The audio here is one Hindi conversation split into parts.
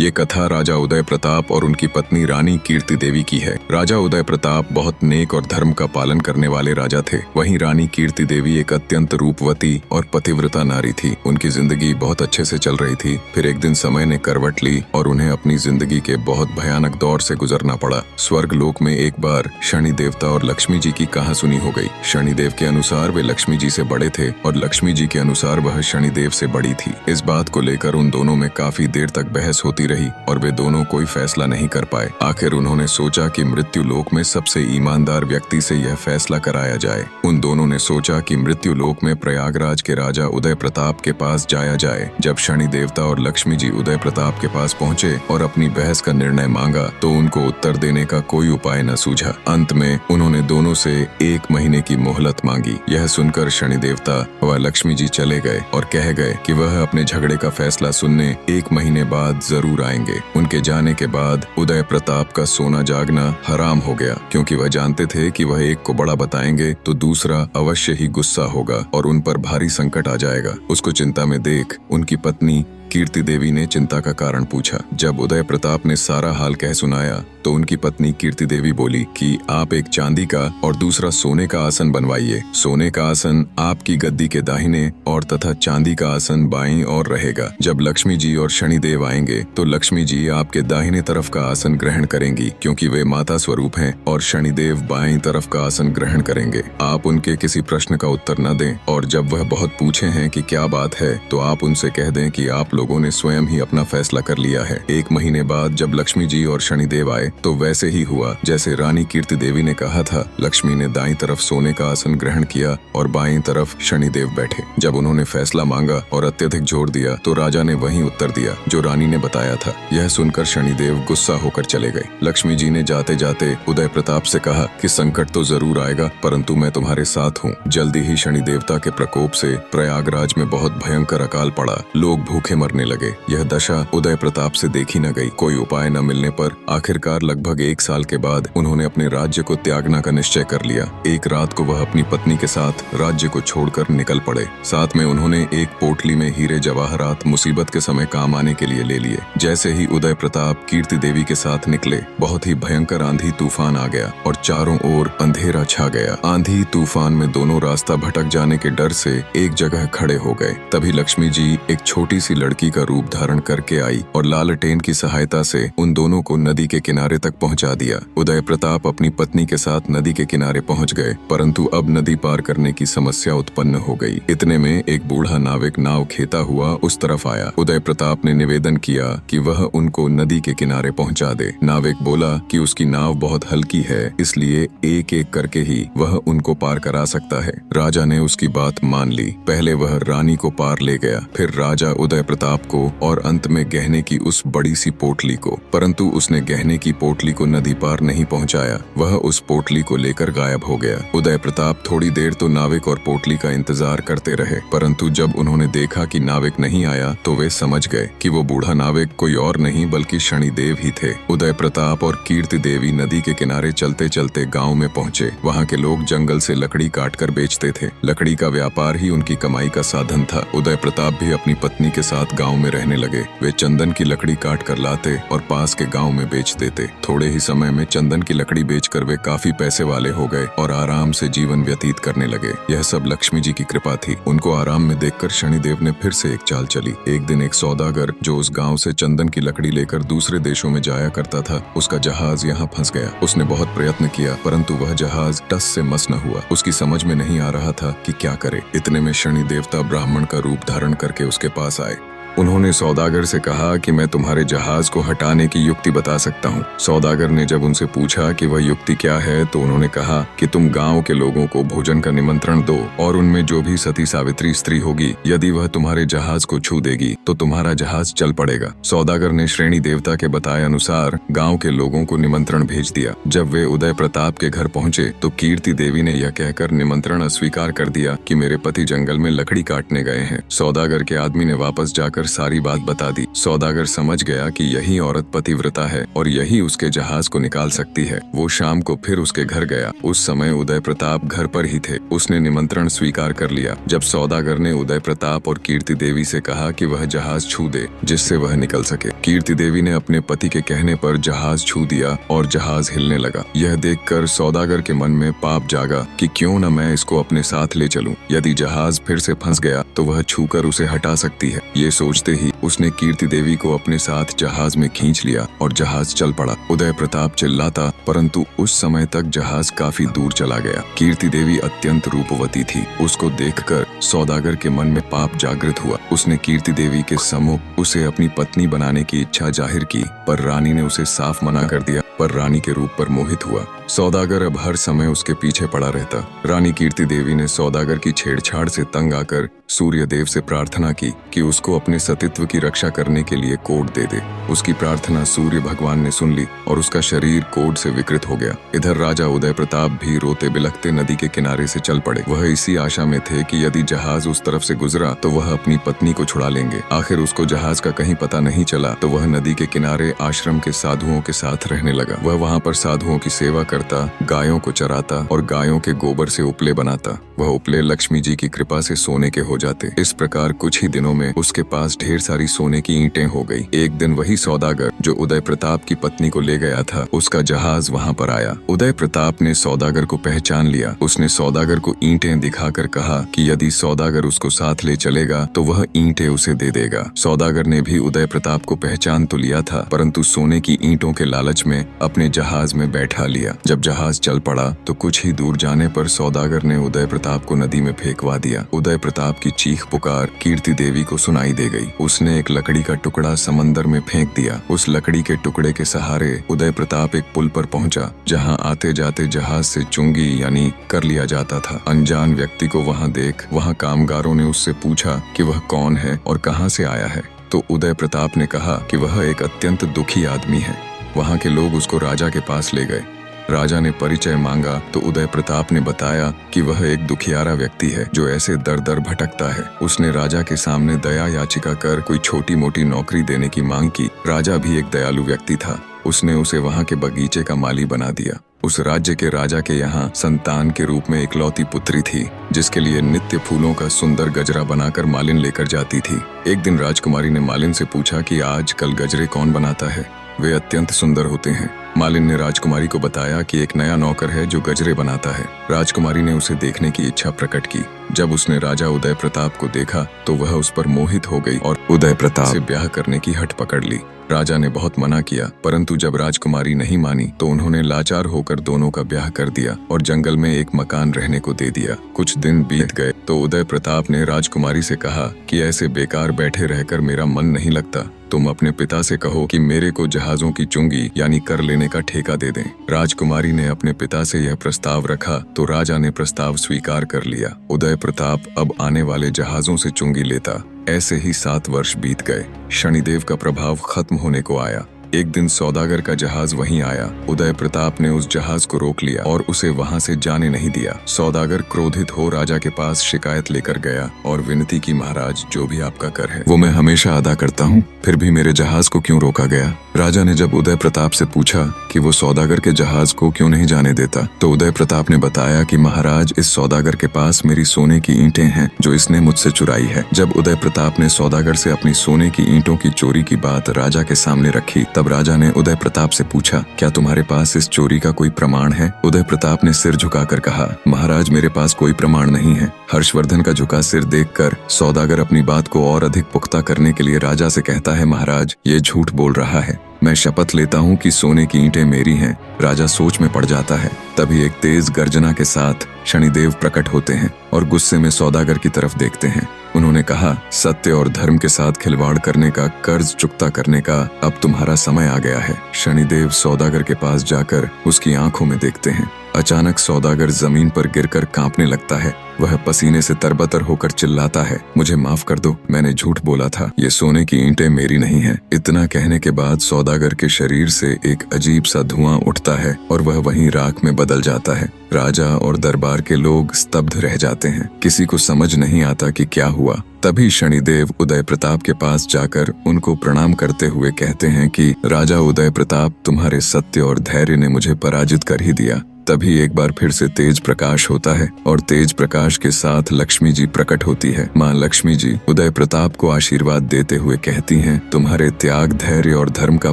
ये कथा राजा उदय प्रताप और उनकी पत्नी रानी कीर्ति देवी की है। राजा उदय प्रताप बहुत नेक और धर्म का पालन करने वाले राजा थे। वहीं रानी कीर्ति देवी एक अत्यंत रूपवती और पतिव्रता नारी थी। उनकी जिंदगी बहुत अच्छे से चल रही थी। फिर एक दिन समय ने करवट ली और उन्हें अपनी जिंदगी के बहुत भयानक दौर से गुजरना पड़ा। स्वर्ग लोक में एक बार शनि देवता और लक्ष्मी जी की कहासुनी हो गई। शनिदेव के अनुसार वे लक्ष्मी जी से बड़े थे और लक्ष्मी जी के अनुसार वह शनिदेव से बड़ी थी। इस बात को लेकर उन दोनों में काफी देर तक बहस होती रही और वे दोनों कोई फैसला नहीं कर पाए। आखिर उन्होंने सोचा कि मृत्यु लोक में सबसे ईमानदार व्यक्ति से यह फैसला कराया जाए। उन दोनों ने सोचा कि मृत्यु लोक में प्रयागराज के राजा उदय प्रताप के पास जाया जाए। जब शनि देवता और लक्ष्मी जी उदय प्रताप के पास पहुंचे और अपनी बहस का निर्णय मांगा तो उनको उत्तर देने का कोई उपाय न सूझा। अंत में उन्होंने दोनों से 1 महीने की मोहलत मांगी। यह सुनकर शनि देवता व लक्ष्मी जी चले गए और कह गए कि वह अपने झगड़े का फैसला सुनने 1 महीने बाद जरूर आएंगे। उनके जाने के बाद उदय प्रताप का सोना जागना हराम हो गया, क्योंकि वह जानते थे कि वह एक को बड़ा बताएंगे तो दूसरा अवश्य ही गुस्सा होगा और उन पर भारी संकट आ जाएगा। उसको चिंता में देख उनकी पत्नी कीर्ति देवी ने चिंता का कारण पूछा। जब उदय प्रताप ने सारा हाल कह सुनाया तो उनकी पत्नी कीर्ति देवी बोली कि आप एक चांदी का और दूसरा सोने का आसन बनवाइए। सोने का आसन आपकी गद्दी के दाहिने और तथा चांदी का आसन बाईं ओर रहेगा। जब लक्ष्मी जी और शनिदेव आएंगे तो लक्ष्मी जी आपके दाहिने तरफ का आसन ग्रहण करेंगी, क्योंकि वे माता स्वरूप हैं, और शनिदेव बाईं तरफ का आसन ग्रहण करेंगे। आप उनके किसी प्रश्न का उत्तर न दें, और जब वह बहुत पूछे हैं कि क्या बात है तो आप उनसे कह दें कि आप लोगों ने स्वयं ही अपना फैसला कर लिया है। 1 महीने बाद जब लक्ष्मी जी और शनिदेव आए तो वैसे ही हुआ जैसे रानी कीर्ति देवी ने कहा था। लक्ष्मी ने दाईं तरफ सोने का आसन ग्रहण किया और बाईं तरफ शनिदेव बैठे। जब उन्होंने फैसला मांगा और अत्यधिक जोर दिया तो राजा ने वही उत्तर दिया जो रानी ने बताया था। यह सुनकर शनिदेव गुस्सा होकर चले गए। लक्ष्मी जी ने जाते जाते उदय प्रताप से कहा कि संकट तो जरूर आएगा, परंतु मैं तुम्हारे साथ हूँ। जल्दी ही शनि देवता के प्रकोप से प्रयागराज में बहुत भयंकर अकाल पड़ा। लोग भूखे मरने लगे। यह दशा उदय प्रताप से देखी न गई। कोई उपाय न मिलने पर आखिरकार लगभग 1 साल के बाद उन्होंने अपने राज्य को त्यागने का निश्चय कर लिया। एक रात को वह अपनी पत्नी के साथ राज्य को छोड़कर निकल पड़े। साथ में उन्होंने एक पोटली में हीरे जवाहरात मुसीबत के समय काम आने के लिए ले लिए। जैसे ही उदय प्रताप कीर्ति देवी के साथ निकले, बहुत ही भयंकर आंधी तूफान आ गया और चारों ओर अंधेरा छा गया। आंधी तूफान में दोनों रास्ता भटक जाने के डर से एक जगह खड़े हो गए। तभी लक्ष्मी जी एक छोटी सी लड़की का रूप धारण करके आई और लालटेन की सहायता से उन दोनों को नदी के किनारे तक पहुंचा दिया। उदय प्रताप अपनी पत्नी के साथ नदी के किनारे पहुंच गए, परंतु अब नदी पार करने की समस्या उत्पन्न हो गई। इतने में एक बूढ़ा नाविक नाव खेता हुआ उस तरफ आया। उदय प्रताप ने निवेदन किया कि वह उनको नदी के किनारे पहुंचा दे। नाविक बोला कि उसकी नाव बहुत हल्की है, इसलिए एक एक करके ही वह उनको पार करा सकता है। राजा ने उसकी बात मान ली। पहले वह रानी को पार ले गया, फिर राजा उदय प्रताप को और अंत में गहने की उस बड़ी सी पोटली को। परंतु उसने गहने की पोटली को नदी पार नहीं पहुंचाया। वह उस पोटली को लेकर गायब हो गया। उदय प्रताप थोड़ी देर तो नाविक और पोटली का इंतजार करते रहे, परंतु जब उन्होंने देखा कि नाविक नहीं आया तो वे समझ गए कि वो बूढ़ा नाविक कोई और नहीं बल्कि शनिदेव ही थे। उदय प्रताप और कीर्ति देवी नदी के किनारे चलते चलते गाँव में पहुंचे। वहाँ के लोग जंगल से लकड़ी काट कर बेचते थे। लकड़ी का व्यापार ही उनकी कमाई का साधन था। उदय प्रताप भी अपनी पत्नी के साथ गाँव में रहने लगे। वे चंदन की लकड़ी काट कर लाते और पास के गांव में बेच देते। थोड़े ही समय में चंदन की लकड़ी बेचकर वे काफी पैसे वाले हो गए और आराम से जीवन व्यतीत करने लगे। यह सब लक्ष्मी जी की कृपा थी। उनको आराम में देखकर शनिदेव ने फिर से एक चाल चली। एक दिन एक सौदागर जो उस गांव से चंदन की लकड़ी लेकर दूसरे देशों में जाया करता था, उसका जहाज यहाँ फंस गया। उसने बहुत प्रयत्न किया, परंतु वह जहाज टस से मस न हुआ। उसकी समझ में नहीं आ रहा था कि क्या करे। इतने में शनि देवता ब्राह्मण का रूप धारण करके उसके पास आए। उन्होंने सौदागर से कहा कि मैं तुम्हारे जहाज को हटाने की युक्ति बता सकता हूँ। सौदागर ने जब उनसे पूछा कि वह युक्ति क्या है तो उन्होंने कहा कि तुम गांव के लोगों को भोजन का निमंत्रण दो और उनमें जो भी सती सावित्री स्त्री होगी, यदि वह तुम्हारे जहाज को छू देगी तो तुम्हारा जहाज चल पड़ेगा। सौदागर ने श्रेणी देवता के बताए अनुसार गाँव के लोगों को निमंत्रण भेज दिया। जब वे उदय प्रताप के घर पहुँचे तो कीर्ति देवी ने यह कहकर निमंत्रण अस्वीकार कर दिया कि मेरे पति जंगल में लकड़ी काटने गए हैं। सौदागर के आदमी ने वापस जाकर कर सारी बात बता दी। सौदागर समझ गया कि यही औरत पतिव्रता है और यही उसके जहाज को निकाल सकती है। वो शाम को फिर उसके घर गया। उस समय उदय प्रताप घर पर ही थे। उसने निमंत्रण स्वीकार कर लिया। जब सौदागर ने उदय प्रताप और कीर्ति देवी से कहा कि वह जहाज छू दे जिससे वह निकल सके, कीर्ति देवी ने अपने पति के कहने पर जहाज छू दिया और जहाज हिलने लगा। यह देखकर सौदागर के मन में पाप जागा कि क्यों न मैं इसको अपने साथ ले चलूं। यदि जहाज फिर से फंस गया तो वह छूकर उसे हटा सकती है। ये सोचते ही उसने कीर्ति देवी को अपने साथ जहाज में खींच लिया और जहाज चल पड़ा। उदय प्रताप चिल्लाता, परंतु उस समय तक जहाज काफी दूर चला गया। कीर्ति देवी अत्यंत रूपवती थी। उसको देखकर सौदागर के मन में पाप जागृत हुआ। उसने कीर्ति देवी के सम्मुख उसे अपनी पत्नी बनाने की इच्छा जाहिर की, पर रानी ने उसे साफ मना कर दिया। पर रानी के रूप पर मोहित हुआ। सौदागर अब हर समय उसके पीछे पड़ा रहता। रानी कीर्ति देवी ने सौदागर की छेड़छाड़ से तंग आकर सूर्य देव से प्रार्थना की कि उसको अपने सतीत्व की रक्षा करने के लिए कोड दे दे। उसकी प्रार्थना सूर्य भगवान ने सुन ली और उसका शरीर कोड से विकृत हो गया। इधर राजा उदय प्रताप भी रोते बिलखते नदी के किनारे से चल पड़े। वह इसी आशा में थे कि यदि जहाज उस तरफ से गुजरा तो वह अपनी पत्नी को छुड़ा लेंगे। आखिर उसको जहाज का कहीं पता नहीं चला तो वह नदी के किनारे आश्रम के साधुओं के साथ रहने लगा। वह वहाँ पर साधुओं की सेवा करता, गायों को चराता और गायों के गोबर से उपले बनाता। वह उपले लक्ष्मी जी की कृपा से सोने के हो जाते। इस प्रकार कुछ ही दिनों में उसके पास ढेर सारी सोने की ईंटें हो गई। एक दिन वही सौदागर जो उदय प्रताप की पत्नी को ले गया था, उसका जहाज वहाँ पर आया। उदय प्रताप ने सौदागर को पहचान लिया। उसने सौदागर को ईंटें दिखाकर कहा कि यदि सौदागर उसको साथ ले चलेगा तो वह ईंटें उसे दे देगा। सौदागर ने भी उदय प्रताप को पहचान तो लिया था, परंतु सोने की ईंटों के लालच में अपने जहाज में बैठा लिया। जब जहाज चल पड़ा तो कुछ ही दूर जाने पर सौदागर ने उदय प्रताप को नदी में फेंकवा दिया। उदय प्रताप की चीख पुकार कीर्ति देवी को सुनाई दे गई। उसने एक लकड़ी का टुकड़ा समंदर में फेंक दिया। उस लकड़ी के टुकड़े के सहारे उदय प्रताप एक पुल पर पहुंचा, जहां आते जाते जहाज से चुंगी यानी कर लिया जाता था। अनजान व्यक्ति को वहां देख वहां कामगारों ने उससे पूछा कि वह कौन है और कहां से आया है। तो उदय प्रताप ने कहा कि वह एक अत्यंत दुखी आदमी है। वहां के लोग उसको राजा के पास ले गए। राजा ने परिचय मांगा तो उदय प्रताप ने बताया कि वह एक दुखियारा व्यक्ति है जो ऐसे दर दर भटकता है। उसने राजा के सामने दया याचिका कर कोई छोटी मोटी नौकरी देने की मांग की। राजा भी एक दयालु व्यक्ति था। उसने उसे वहां के बगीचे का माली बना दिया। उस राज्य के राजा के यहाँ संतान के रूप में इकलौती पुत्री थी, जिसके लिए नित्य फूलों का सुंदर गजरा बनाकर मालिन लेकर जाती थी। एक दिन राजकुमारी ने मालिन से पूछा कि आज कल गजरे कौन बनाता है, वे अत्यंत सुंदर होते हैं। मालिन ने राजकुमारी को बताया कि एक नया नौकर है जो गजरे बनाता है। राजकुमारी ने उसे देखने की इच्छा प्रकट की। जब उसने राजा उदय प्रताप को देखा तो वह उस पर मोहित हो गई और उदय प्रताप से ब्याह करने की हट पकड़ ली। राजा ने बहुत मना किया, परंतु जब राजकुमारी नहीं मानी तो उन्होंने लाचार होकर दोनों का ब्याह कर दिया और जंगल में एक मकान रहने को दे दिया। कुछ दिन बीत गए तो उदय प्रताप ने राजकुमारी से कहा कि ऐसे बेकार बैठे रहकर मेरा मन नहीं लगता। तुम अपने पिता से कहो कि मेरे को जहाजों की चुंगी यानी कर लेने का ठेका दे दें। राजकुमारी ने अपने पिता से यह प्रस्ताव रखा तो राजा ने प्रस्ताव स्वीकार कर लिया। उदय प्रताप अब आने वाले जहाजों से चुंगी लेता। ऐसे ही 7 वर्ष बीत गए। शनिदेव का प्रभाव खत्म होने को आया। एक दिन सौदागर का जहाज वहीं आया। उदय प्रताप ने उस जहाज को रोक लिया और उसे वहां से जाने नहीं दिया। सौदागर क्रोधित हो राजा के पास शिकायत लेकर गया और विनती की, महाराज जो भी आपका कर है वो मैं हमेशा अदा करता हूँ, फिर भी मेरे जहाज को क्यों रोका गया। राजा ने जब उदय प्रताप से पूछा कि वो सौदागर के जहाज को क्यों नहीं जाने देता तो उदय प्रताप ने बताया कि महाराज इस सौदागर के पास मेरी सोने की ईंटें हैं जो इसने मुझसे चुराई है। जब उदय प्रताप ने सौदागर से अपनी सोने की ईंटों की चोरी की बात राजा के सामने रखी तब राजा ने उदय प्रताप से पूछा, क्या तुम्हारे पास इस चोरी का कोई प्रमाण है। उदय प्रताप ने सिर झुकाकर कहा, महाराज मेरे पास कोई प्रमाण नहीं है। हर्षवर्धन का झुका सिर देखकर सौदागर अपनी बात को और अधिक पुख्ता करने के लिए राजा से कहता है, महाराज ये झूठ बोल रहा है, मैं शपथ लेता हूँ कि सोने की ईंटें मेरी हैं। राजा सोच में पड़ जाता है। तभी एक तेज गर्जना के साथ शनिदेव प्रकट होते हैं और गुस्से में सौदागर की तरफ देखते हैं। उन्होंने कहा, सत्य और धर्म के साथ खिलवाड़ करने का, कर्ज चुकता करने का अब तुम्हारा समय आ गया है। शनिदेव सौदागर के पास जाकर उसकी आंखों में देखते हैं अचानक सौदागर जमीन पर गिरकर कांपने लगता है। वह पसीने से तरबतर होकर चिल्लाता है, मुझे माफ कर दो, मैंने झूठ बोला था, ये सोने की ईंटें मेरी नहीं हैं। इतना कहने के बाद सौदागर के शरीर से एक अजीब सा धुआं उठता है और वह वहीं राख में बदल जाता है। राजा और दरबार के लोग स्तब्ध रह जाते हैं। किसी को समझ नहीं आता कि क्या हुआ। तभी शनिदेव उदय प्रताप के पास जाकर उनको प्रणाम करते हुए कहते हैं कि राजा उदय प्रताप, तुम्हारे सत्य और धैर्य ने मुझे पराजित कर ही दिया। तभी एक बार फिर से तेज प्रकाश होता है और तेज प्रकाश के साथ लक्ष्मी जी प्रकट होती है। माँ लक्ष्मी जी उदय प्रताप को आशीर्वाद देते हुए कहती हैं, तुम्हारे त्याग, धैर्य और धर्म का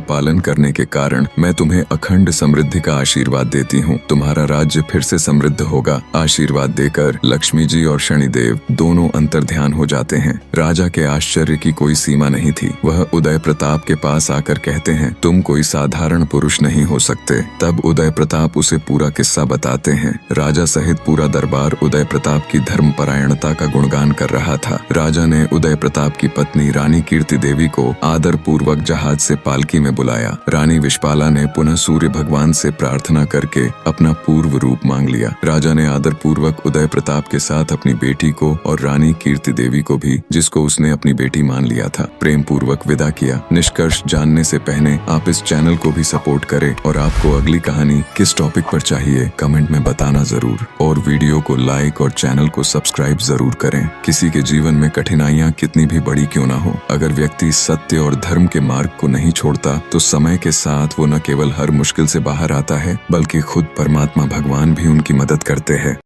पालन करने के कारण मैं तुम्हें अखंड समृद्धि का आशीर्वाद देती हूँ। तुम्हारा राज्य फिर से समृद्ध होगा। आशीर्वाद देकर लक्ष्मी जी और शनिदेव दोनों अंतर्ध्यान हो जाते हैं। राजा के आश्चर्य की कोई सीमा नहीं थी। वह उदय प्रताप के पास आकर कहते हैं, तुम कोई साधारण पुरुष नहीं हो सकते। तब उदय प्रताप उसे पूरा किस्सा बताते हैं। राजा सहित पूरा दरबार उदय प्रताप की धर्मपरायणता का गुणगान कर रहा था। राजा ने उदय प्रताप की पत्नी रानी कीर्ति देवी को आदर पूर्वक जहाज से पालकी में बुलाया। रानी विश्पाला ने पुनः सूर्य भगवान से प्रार्थना करके अपना पूर्व रूप मांग लिया। राजा ने आदर पूर्वक उदय प्रताप के साथ अपनी बेटी को और रानी कीर्ति देवी को भी, जिसको उसने अपनी बेटी मान लिया था, प्रेम पूर्वक विदा किया। निष्कर्ष जानने से पहले आप इस चैनल को भी सपोर्ट करें और आपको अगली कहानी किस टॉपिक पर चाहिए कमेंट में बताना जरूर, और वीडियो को लाइक और चैनल को सब्सक्राइब जरूर करें। किसी के जीवन में कठिनाइयां कितनी भी बड़ी क्यों ना हो, अगर व्यक्ति सत्य और धर्म के मार्ग को नहीं छोड़ता तो समय के साथ वो न केवल हर मुश्किल से बाहर आता है, बल्कि खुद परमात्मा भगवान भी उनकी मदद करते हैं।